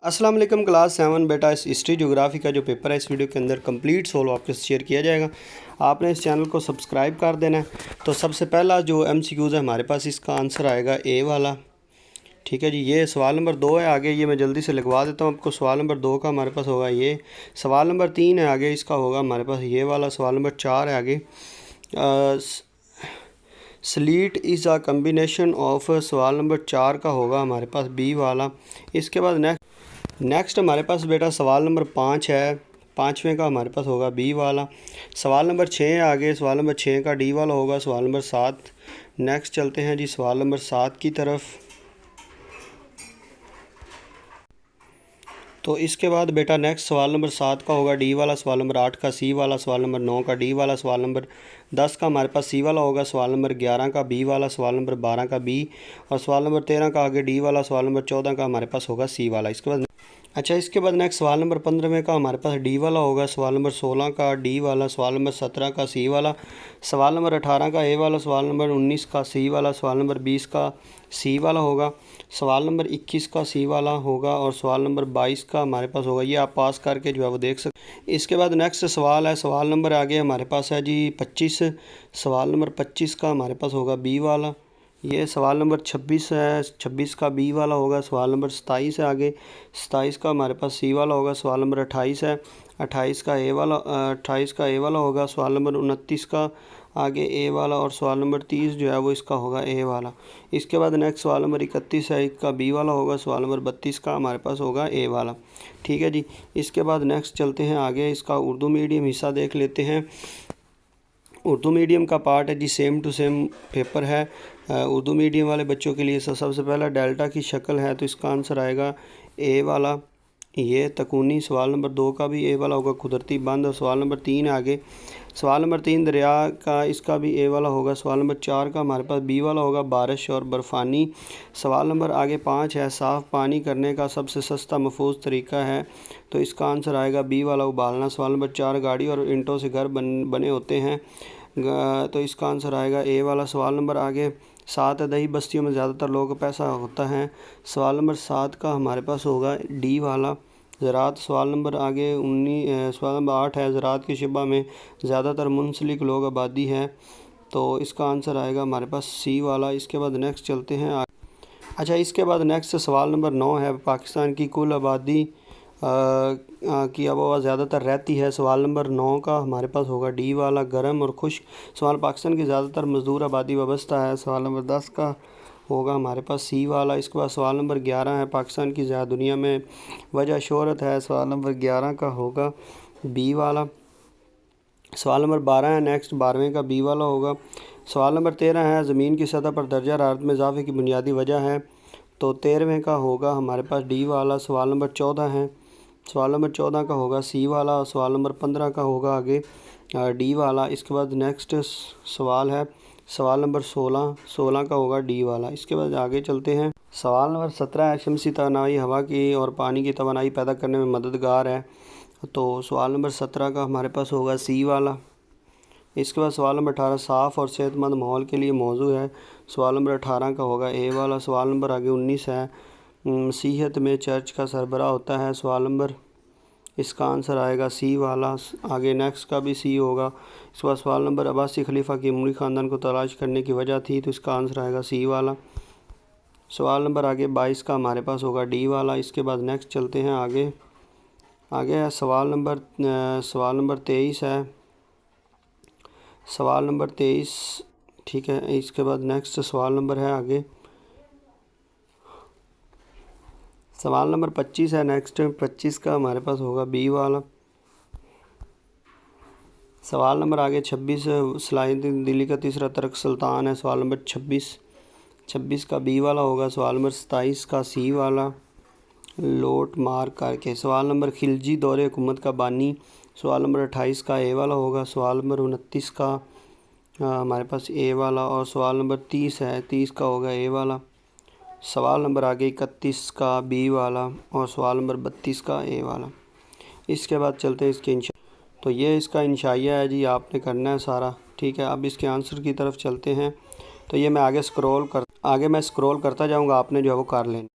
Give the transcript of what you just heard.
अस्सलाम वालेकुम क्लास 7 बेटा इस हिस्ट्री ज्योग्राफी का जो पेपर है इस वीडियो के अंदर कंप्लीट सोल्व आपके साथ शेयर किया जाएगा। आपने इस चैनल को सब्सक्राइब कर देना है। तो सबसे पहला जो एमसीक्यूज़ है हमारे पास, इसका आंसर आएगा ए वाला। ठीक है जी, ये सवाल नंबर 2 है। आगे ये मैं जल्दी से लिखवा देता हूँ आपको। सवाल नंबर 2 का हमारे पास होगा ये। सवाल नंबर 3 है आगे, इसका होगा हमारे पास ये वाला। सवाल नंबर 4 है आगे, slit is a combination of. सवाल नंबर 4 का होगा हमारे पास बी वाला। इसके बाद नेक्स्ट हमारे पास बेटा सवाल नंबर 5 है। 5वें का हमारे पास होगा बी वाला। सवाल नंबर 6 है आगे, सवाल नंबर 6 का डी वाला होगा। सवाल नंबर 7। नेक्स्ट चलते हैं जी सवाल नंबर 7 की तरफ। तो इसके बाद बेटा नेक्स्ट सवाल नंबर 7 का होगा डी वाला। सवाल नंबर 8 का सी वाला। सवाल नंबर 9 का डी वाला। सवाल नंबर 10 का हमारे पास सी वाला होगा। सवाल नंबर 11 का बी वाला। सवाल नंबर 12 का बी, और सवाल नंबर 13 का आगे डी वाला। सवाल नंबर 14 का हमारे पास होगा सी वाला। इसके बाद नेक्स्ट सवाल नंबर 15 का हमारे पास डी वाला होगा। सवाल नंबर 16 का डी वाला। सवाल नंबर 17 का सी वाला। सवाल नंबर 18 का ए वाला। सवाल नंबर 19 का सी वाला। सवाल नंबर 20 का सी वाला होगा। सवाल नंबर 21 का सी वाला होगा, और सवाल नंबर 22 का हमारे पास होगा। ये आप पास करके जो है वो देख सकते। इसके बाद नेक्स्ट सवाल है, सवाल नंबर आगे हमारे पास है जी 25। सवाल नंबर 25 का हमारे पास होगा बी वाला। ये सवाल नंबर 26 है, 26 का बी वाला होगा। सवाल नंबर 27 है आगे, 27 का हमारे पास सी वाला होगा। सवाल नंबर 28 है, 28 का ए वाला, 28 का ए वाला होगा। सवाल नंबर 29 का आगे ए वाला, और सवाल नंबर 30 जो है वो इसका होगा ए वाला। इसके बाद नेक्स्ट सवाल नंबर 31 है, इसका बी वाला होगा। सवाल नंबर 32 का हमारे पास होगा ए वाला। ठीक है जी, इसके बाद नेक्स्ट चलते हैं आगे, इसका उर्दू मीडियम हिस्सा देख लेते हैं। उर्दू मीडियम का पार्ट है जी, सेम टू सेम पेपर है उर्दू मीडियम वाले बच्चों के लिए। सबसे पहला डेल्टा की शक्ल है, तो इसका आंसर आएगा ए वाला, ये तकूनी। सवाल नंबर 2 का भी ए वाला होगा, कुदरती बंद। और सवाल नंबर 3 आगे, सवाल नंबर 3 दरिया का, इसका भी ए वाला होगा। सवाल नंबर 4 का हमारे पास बी वाला होगा, बारिश और बर्फ़ानी। सवाल नंबर आगे 5 है, साफ़ पानी करने का सबसे सस्ता महफूज तरीका है, तो इसका आंसर आएगा बी वाला, उबालना। सवाल नंबर 4 गाड़ी और ईंटों से घर बने होते हैं, तो इसका आंसर आएगा ए वाला। सवाल नंबर आगे 7 है, दही बस्तियों में ज़्यादातर लोगों का पैसा होता है। सवाल नंबर 7 का हमारे पास होगा डी वाला, ज़रात। सवाल नंबर आगे 19, सवाल नंबर 8 है, ज़रात की शबा में ज़्यादातर मुंसलिक लोग आबादी है, तो इसका आंसर आएगा हमारे पास सी वाला। इसके बाद नेक्स्ट चलते हैं इसके बाद नेक्स्ट सवाल नंबर 9 है, पाकिस्तान की कुल आबादी की आबोहवा ज़्यादातर रहती है। सवाल नंबर 9 का हमारे पास होगा डी वाला, गर्म और खुश्क। सवाल पाकिस्तान की ज़्यादातर मज़दूर आबादी वाबस्ता है। सवाल नंबर 10 का होगा हमारे पास सी वाला। इसके बाद सवाल नंबर 11 है, पाकिस्तान की ज़्यादा दुनिया में वजह शोहरत है। सवाल नंबर 11 का होगा बी वाला। सवाल नंबर 12 है, नेक्स्ट 12वें का बी वाला होगा। सवाल नंबर 13 है, ज़मीन की सतह पर दर्जा हरारत में इजाफे की बुनियादी वजह है, तो 13वें का होगा हमारे पास डी वाला। सवाल नंबर 14 है, सवाल नंबर 14 का होगा सी वाला, और सवाल नंबर 15 का होगा आगे डी वाला। इसके बाद नेक्स्ट सवाल है, सवाल नंबर 16 का होगा डी वाला। इसके बाद आगे चलते हैं, सवाल नंबर 17 है, शमसी तवानाई हवा की और पानी की तवानाई पैदा करने में मददगार है, तो सवाल नंबर 17 का हमारे पास होगा सी वाला। इसके बाद सवाल नंबर 18, साफ़ और सेहतमंद माहौल के लिए मौजू है। सवाल नंबर 18 का होगा ए वाला। सवाल नंबर आगे 19 है, मसीहत में चर्च का सरबराह होता है। सवाल नंबर, इसका आंसर आएगा सी वाला। आगे नेक्स्ट का भी सी होगा। इसके बाद सवाल नंबर अब्बासी खलीफा की उमरी ख़ानदान को तलाश करने की वजह थी, तो इसका आंसर आएगा सी वाला। सवाल नंबर आगे 22 का हमारे पास होगा डी वाला। इसके बाद नेक्स्ट चलते हैं आगे है सवाल नंबर 23 है, सवाल नंबर 23। ठीक है, इसके बाद नेक्स्ट सवाल नंबर है आगे, सवाल नंबर 25 है, नेक्स्ट 25 का हमारे पास होगा बी वाला। सवाल नंबर आगे 26 है, सलाहिद्दीन दिल्ली का तीसरा तुर्क सुल्तान है। सवाल नंबर 26 का बी वाला होगा। सवाल नंबर 27 का सी वाला, लोट मार करके। सवाल नंबर खिलजी दौरे हुकूमत का बानी। सवाल नंबर 28 का ए वाला होगा। सवाल नंबर 29 का हमारे पास ए वाला, और सवाल नंबर 30 है, 30 का होगा ए वाला। सवाल नंबर आगे 31 का बी वाला, और सवाल नंबर 32 का ए वाला। इसके बाद चलते हैं इसके तो ये इसका इंशाइया है जी, आपने करना है सारा। ठीक है, अब इसके आंसर की तरफ चलते हैं। तो ये मैं आगे मैं स्क्रॉल करता जाऊँगा, आपने जो है वो कर लेना।